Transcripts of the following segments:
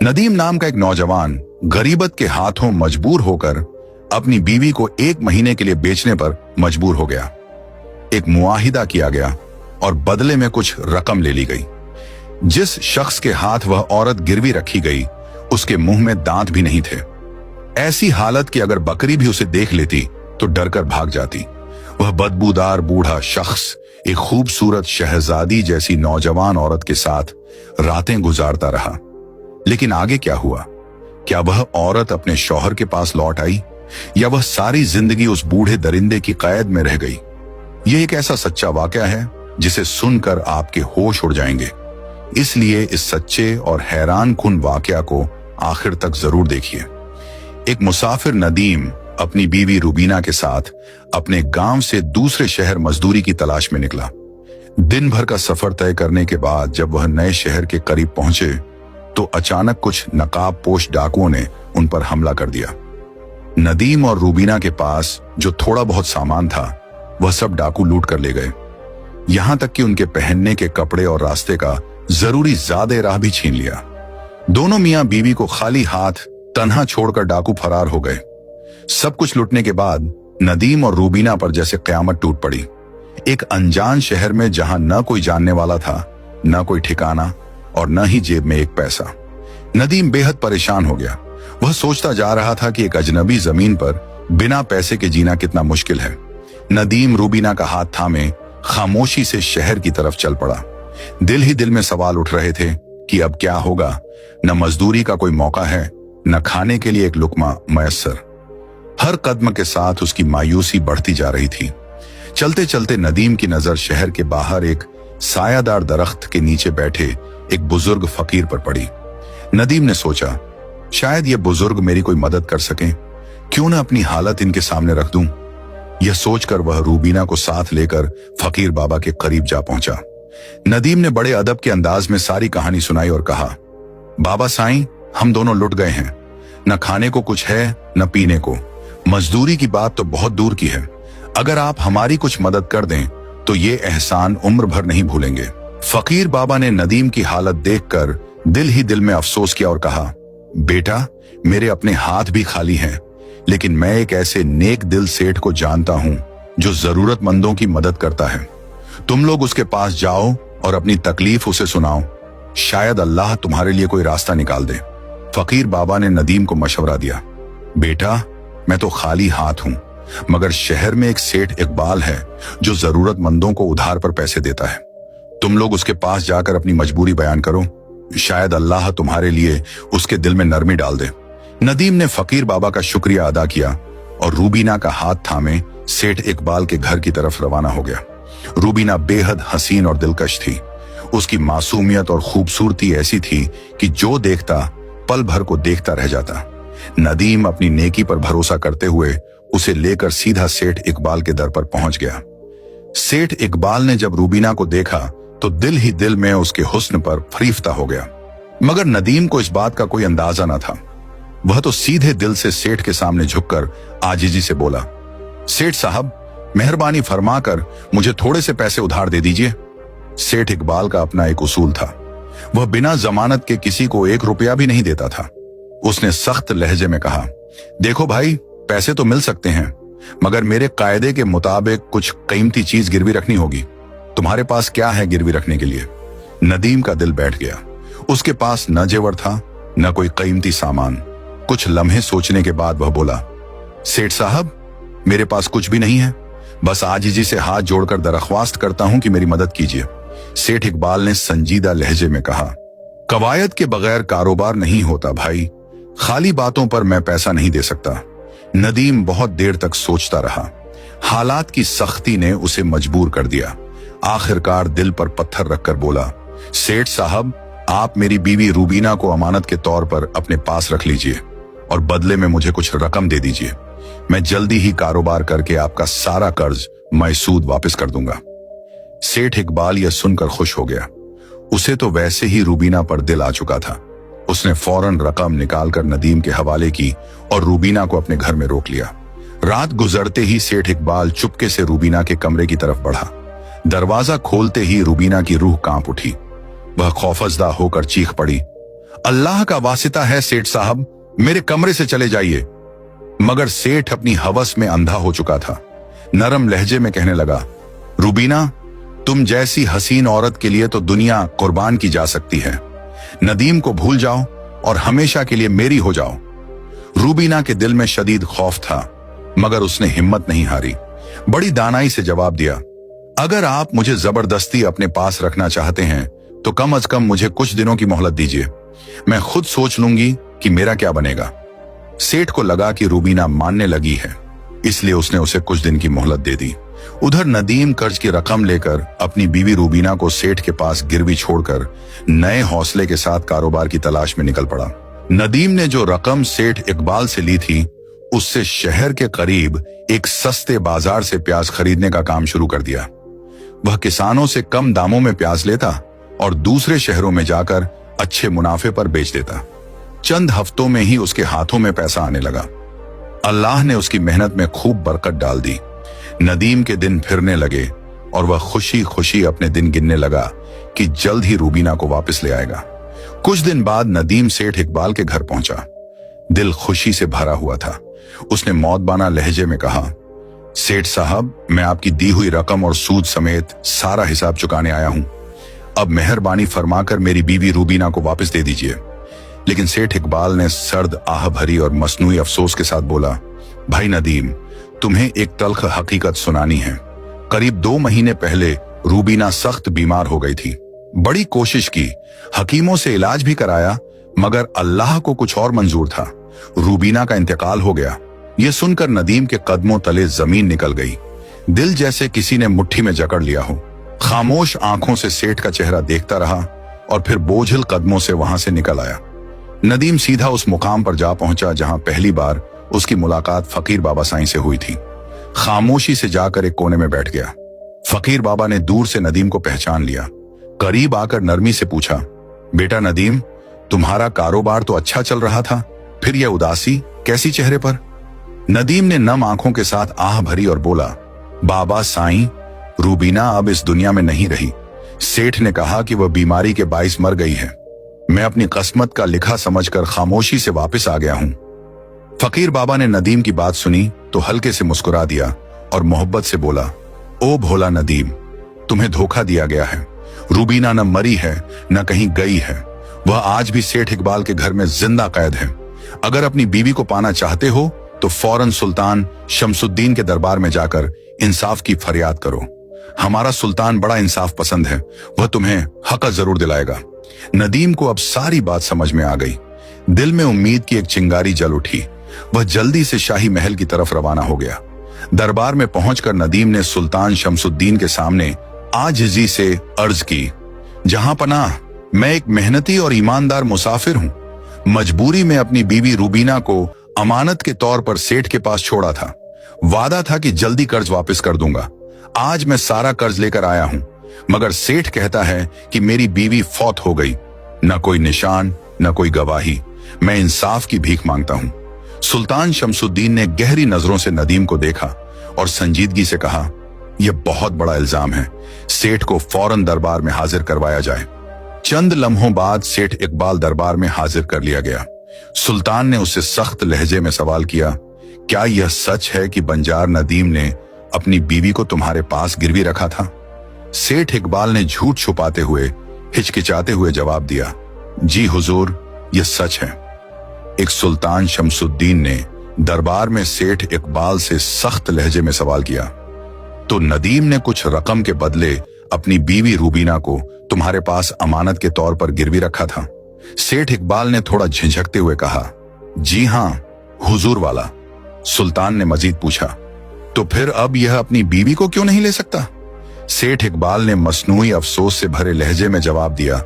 नदीम नाम का एक नौजवान गरीबत के हाथों मजबूर होकर अपनी बीवी को 1 महीने के लिए बेचने पर मजबूर हो गया। एक मुआहिदा किया गया और बदले में कुछ रकम ले ली गई। जिस शख्स के हाथ वह औरत गिरवी रखी गई उसके मुंह में दांत भी नहीं थे। ऐसी हालत कि अगर बकरी भी उसे देख लेती तो डरकर भाग जाती। वह बदबूदार बूढ़ा शख्स एक खूबसूरत शहजादी जैसी नौजवान औरत के साथ रातें गुजारता रहा। लेकिन आगे क्या हुआ? क्या वह औरत अपने शौहर के पास लौट आई या वह सारी जिंदगी उस बूढ़े दरिंदे की कैद में रह गई? यह एक ऐसा सच्चा वाकया है जिसे सुनकर आपके होश उड़ जाएंगे। इसलिए इस सच्चे और हैरान कुन वाकया को आखिर तक जरूर देखिए। एक मुसाफिर नदीम अपनी बीवी रूबीना के साथ अपने गांव से दूसरे शहर मजदूरी की तलाश में निकला। दिन भर का सफर तय करने के बाद जब वह नए शहर के करीब पहुंचे तो अचानक कुछ नकाब पोश डाकुओं ने उन पर हमला कर दिया। नदीम और रूबीना के पास जो थोड़ा बहुत सामान था वह सब डाकू लूट कर ले गए। यहां तक कि उनके पहनने के कपड़े और रास्ते का जरूरी ज़्यादा राह भी छीन लिया। दोनों मियां बीवी को खाली हाथ तन्हा छोड़कर डाकू फरार हो गए। सब कुछ लूटने के बाद नदीम और रूबीना पर जैसे कयामत टूट पड़ी। एक अनजान शहर में जहां न कोई जानने वाला था, न कोई ठिकाना और न ही जेब में एक पैसा। नदीम बेहद परेशान हो गया। वह सोचता जा रहा था कि एक अजनबी जमीन पर बिना पैसे के जीना कितना मुश्किल है। नदीम रूबीना का हाथ थामे खामोशी से शहर की तरफ चल पड़ा। दिल ही दिल में सवाल उठ रहे थे कि अब क्या होगा। न मजदूरी का कोई मौका है, न खाने के लिए एक लुकमा मयस्सर। हर कदम के साथ उसकी मायूसी बढ़ती जा रही थी। चलते चलते नदीम की नजर शहर के बाहर एक सायादार दरख्त के नीचे बैठे एक बुजुर्ग फकीर पर पड़ी। नदीम ने सोचा, शायद ये बुजुर्ग मेरी कोई मदद कर सकें। क्यों न अपनी हालत इनके सामने रख दूं। यह सोचकर वह रूबीना को साथ लेकर फकीर बाबा के करीब जा पहुंचा। नदीम ने बड़े अदब के अंदाज में सारी कहानी सुनाई और कहा, बाबा साईं, हम दोनों लुट गए हैं। न खाने को कुछ है न पीने को। मजदूरी की बात तो बहुत दूर की है। अगर आप हमारी कुछ मदद कर दें तो ये एहसान उम्र भर नहीं भूलेंगे। फकीर बाबा ने नदीम की हालत देखकर दिल ही दिल में अफसोस किया और कहा, बेटा, मेरे अपने हाथ भी खाली हैं, लेकिन मैं एक ऐसे नेक दिल सेठ को जानता हूं जो जरूरतमंदों की मदद करता है। तुम लोग उसके पास जाओ और अपनी तकलीफ उसे सुनाओ। शायद अल्लाह तुम्हारे लिए कोई रास्ता निकाल दे। फकीर बाबा ने नदीम को मशवरा दिया, बेटा, मैं तो खाली हाथ हूं, मगर शहर में एक सेठ इकबाल है जो जरूरतमंदों को उधार पर पैसे देता है। तुम लोग उसके पास जाकर अपनी मजबूरी बयान करो। शायद अल्लाह तुम्हारे लिए उसके दिल में नरमी डाल दे। नदीम ने फकीर बाबा का शुक्रिया अदा किया और रूबीना का हाथ थामे सेठ इकबाल के घर की तरफ रवाना हो गया। रूबीना बेहद हसीन और दिलकश थी। उसकी मासूमियत और खूबसूरती ऐसी थी कि जो देखता पल भर को देखता रह जाता। नदीम अपनी नेकी पर भरोसा करते हुए उसे लेकर सीधा सेठ इकबाल के दर पर पहुंच गया। सेठ इकबाल ने जब रूबीना को देखा तो दिल ही दिल में उसके हुस्न पर फरीफ्ता हो गया। मगर नदीम को इस बात का कोई अंदाजा न था। वह तो सीधे दिल से सेठ के सामने झुककर आजिजी से बोला, सेठ साहब, मेहरबानी फरमाकर मुझे थोड़े से पैसे उधार दे दीजिए। सेठ इकबाल का अपना एक उसूल था। वह बिना जमानत के किसी को 1 रुपया भी नहीं देता था। उसने सख्त लहजे में कहा, देखो भाई, पैसे तो मिल सकते हैं, मगर मेरे कायदे के मुताबिक कुछ कीमती चीज गिरवी रखनी होगी। तुम्हारे पास क्या है गिरवी रखने के लिए? नदीम का दिल बैठ गया। उसके पास न जेवर था न कोई कीमती सामान। कुछ लम्हे सोचने के बाद वह बोला, सेठ साहब, मेरे पास कुछ भी नहीं है। बस आजिजी से हाथ जोड़कर दरख्वास्त करता हूं कि मेरी मदद कीजिए। सेठ इकबाल ने संजीदा लहजे में कहा, कवायद के बगैर कारोबार नहीं होता भाई। खाली बातों पर मैं पैसा नहीं दे सकता। नदीम बहुत देर तक सोचता रहा। हालात की सख्ती ने उसे मजबूर कर दिया। आखिरकार दिल पर पत्थर रखकर बोला, सेठ साहब, आप मेरी बीवी रूबीना को अमानत के तौर पर अपने पास रख लीजिए और बदले में मुझे कुछ रकम दे दीजिए। मैं जल्दी ही कारोबार करके आपका सारा कर्ज मैसूद वापस कर दूंगा। सेठ इकबाल यह सुनकर खुश हो गया। उसे तो वैसे ही रूबीना पर दिल आ चुका था। उसने फौरन रकम निकालकर नदीम के हवाले की और रूबीना को अपने घर में रोक लिया। रात गुजरते ही सेठ इकबाल चुपके से रूबीना के कमरे की तरफ बढ़ा। दरवाजा खोलते ही रूबीना की रूह कांप उठी। वह खौफजदा होकर चीख पड़ी, अल्लाह का वासिता है सेठ साहब, मेरे कमरे से चले जाइए। मगर सेठ अपनी हवस में अंधा हो चुका था। नरम लहजे में कहने लगा, रूबीना, तुम जैसी हसीन औरत के लिए तो दुनिया कुर्बान की जा सकती है। नदीम को भूल जाओ और हमेशा के लिए मेरी हो जाओ। रूबीना के दिल में शदीद खौफ था, मगर उसने हिम्मत नहीं हारी। बड़ी दानाई से जवाब दिया, अगर आप मुझे जबरदस्ती अपने पास रखना चाहते हैं तो कम अज कम मुझे कुछ दिनों की मोहलत दीजिए। मैं खुद सोच लूंगी कि मेरा क्या बनेगा। सेठ को लगा कि रूबीना मानने लगी है, इसलिए उसने उसे कुछ दिन की मोहलत दे दी। उधर नदीम कर्ज की रकम लेकर अपनी बीवी रूबीना को सेठ के पास गिरवी छोड़कर नए हौसले के साथ कारोबार की तलाश में निकल पड़ा। नदीम ने जो रकम सेठ इकबाल से ली थी, उससे शहर के करीब एक सस्ते बाजार से प्याज खरीदने का काम शुरू कर दिया। वह किसानों से कम दामों में प्याज लेता और दूसरे शहरों में जाकर अच्छे मुनाफे पर बेच देता। चंद हफ्तों में ही उसके हाथों में पैसा आने लगा। अल्लाह ने उसकी मेहनत में खूब बरकत डाल दी। नदीम के दिन फिरने लगे और वह खुशी खुशी अपने दिन गिनने लगा कि जल्द ही रूबीना को वापस ले आएगा। कुछ दिन बाद नदीम सेठ इकबाल के घर पहुंचा। दिल खुशी से भरा हुआ था। उसने मौतबाना लहजे में कहा, सेठ साहब, मैं आपकी दी हुई रकम और सूद समेत सारा हिसाब चुकाने आया हूं। अब मेहरबानी फरमाकर मेरी बीवी रूबीना को वापस दे दीजिए। लेकिन सेठ इकबाल ने सर्द आह भरी और मसनूई अफसोस के साथ बोला, भाई नदीम, तुम्हें एक तल्ख हकीकत सुनानी है। करीब 2 महीने पहले रूबीना सख्त बीमार हो गई थी। बड़ी कोशिश की, हकीमों से इलाज भी कराया, मगर अल्लाह को कुछ और मंजूर था। रूबीना का इंतकाल हो गया। यह सुनकर नदीम के कदमों तले जमीन निकल गई। दिल जैसे किसी ने मुट्ठी में जकड़ लिया हो। खामोश आंखों से सेठ का चेहरा देखता रहा और फिर बोझिल कदमों से वहां से निकल आया। नदीम सीधा उस मुकाम पर जा पहुंचा जहां पहली बार उसकी मुलाकात फकीर बाबा साईं से हुई थी। खामोशी से जाकर एक कोने में बैठ गया। फकीर बाबा ने दूर से नदीम को पहचान लिया। करीब आकर नरमी से पूछा, बेटा नदीम, तुम्हारा कारोबार तो अच्छा चल रहा था, फिर यह उदासी कैसी चेहरे पर? नदीम ने नम आंखों के साथ आह भरी और बोला, बाबा साईं, रूबीना अब इस दुनिया में नहीं रही। सेठ ने कहा कि वह बीमारी के बाइस मर गई है। मैं अपनी किस्मत का लिखा समझकर खामोशी से वापस आ गया हूं। फकीर बाबा ने नदीम की बात सुनी तो हल्के से मुस्कुरा दिया और मोहब्बत से बोला, ओ भोला नदीम, तुम्हें धोखा दिया गया है। रूबीना न मरी है न कहीं गई है। वह आज भी सेठ इकबाल के घर में जिंदा कैद है। अगर अपनी बीवी को पाना चाहते हो तो फौरन सुल्तान शमसुद्दीन के दरबार में जाकर इंसाफ की फरियाद करो। हमारा सुल्तान बड़ा इंसाफ पसंद है, वह तुम्हें हक जरूर दिलाएगा। नदीम को अब सारी बात समझ में आ गई। दिल में उम्मीद की एक चिंगारी जल उठी। वह जल्दी से शाही महल की तरफ रवाना हो गया। दरबार में पहुंचकर नदीम ने सुल्तान शमसुद्दीन के सामने आजिजी से अर्ज की, जहां पनाह, मैं एक मेहनती और ईमानदार मुसाफिर हूं। मजबूरी में अपनी बीवी रूबीना को अमानत के तौर पर सेठ के पास छोड़ा था। वादा था कि जल्दी कर्ज वापस कर दूंगा। आज मैं सारा कर्ज लेकर आया हूं, मगर सेठ कहता है कि मेरी बीवी फौत हो गई। न कोई निशान, न कोई गवाही। मैं इंसाफ की भीख मांगता हूं। सुल्तान शमसुद्दीन ने गहरी नजरों से नदीम को देखा और संजीदगी से कहा, यह बहुत बड़ा इल्जाम है। सेठ को फौरन दरबार में हाजिर करवाया जाए। चंद लम्हों बाद सेठ इकबाल दरबार में हाजिर कर लिया गया। सुल्तान ने उससे सख्त लहजे में सवाल किया, क्या यह सच है कि बंजार नदीम ने अपनी बीवी को तुम्हारे पास गिरवी रखा था? सेठ इकबाल ने झूठ छुपाते हुए, हिचकिचाते हुए जवाब दिया, जी हुजूर, यह सच है। एक सुल्तान शमसुद्दीन ने दरबार में सेठ इकबाल से सख्त लहजे में सवाल किया, तो नदीम ने कुछ रकम के बदले अपनी बीवी रूबीना को तुम्हारे पास अमानत के तौर पर गिरवी रखा था? सेठ इकबाल ने थोड़ा झिझकते हुए कहा, जी हां हुजूर वाला। सुल्तान ने मजीद पूछा, तो फिर अब यह अपनी बीवी को क्यों नहीं ले सकता? सेठ इकबाल ने मसनूई अफसोस से भरे लहजे में जवाब दिया,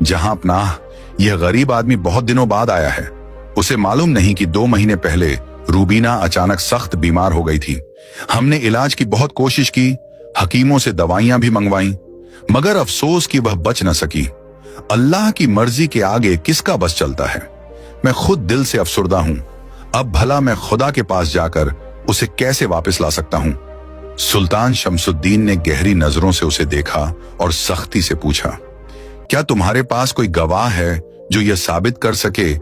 जहां पनाह, यह गरीब आदमी बहुत दिनों बाद आया है। उसे मालूम नहीं कि 2 महीने पहले रूबीना अचानक सख्त बीमार हो गई थी। हमने इलाज की बहुत कोशिश की, हकीमों से दवाइयां भी मंगवाईं, मगर अफसोस कि वह बच न सकी। अल्लाह की मर्जी के आगे किसका बस चलता है। मैं खुद दिल से अफसुर्दा हूं। अब भला मैं खुदा के पास जाकर उसे कैसे वापस ला सकता हूं? सुल्तान शमसुद्दीन ने गहरी नजरों से उसे देखा और सख्ती से पूछा, क्या तुम्हारे पास कोई गवाह है जो यह साबित कर सके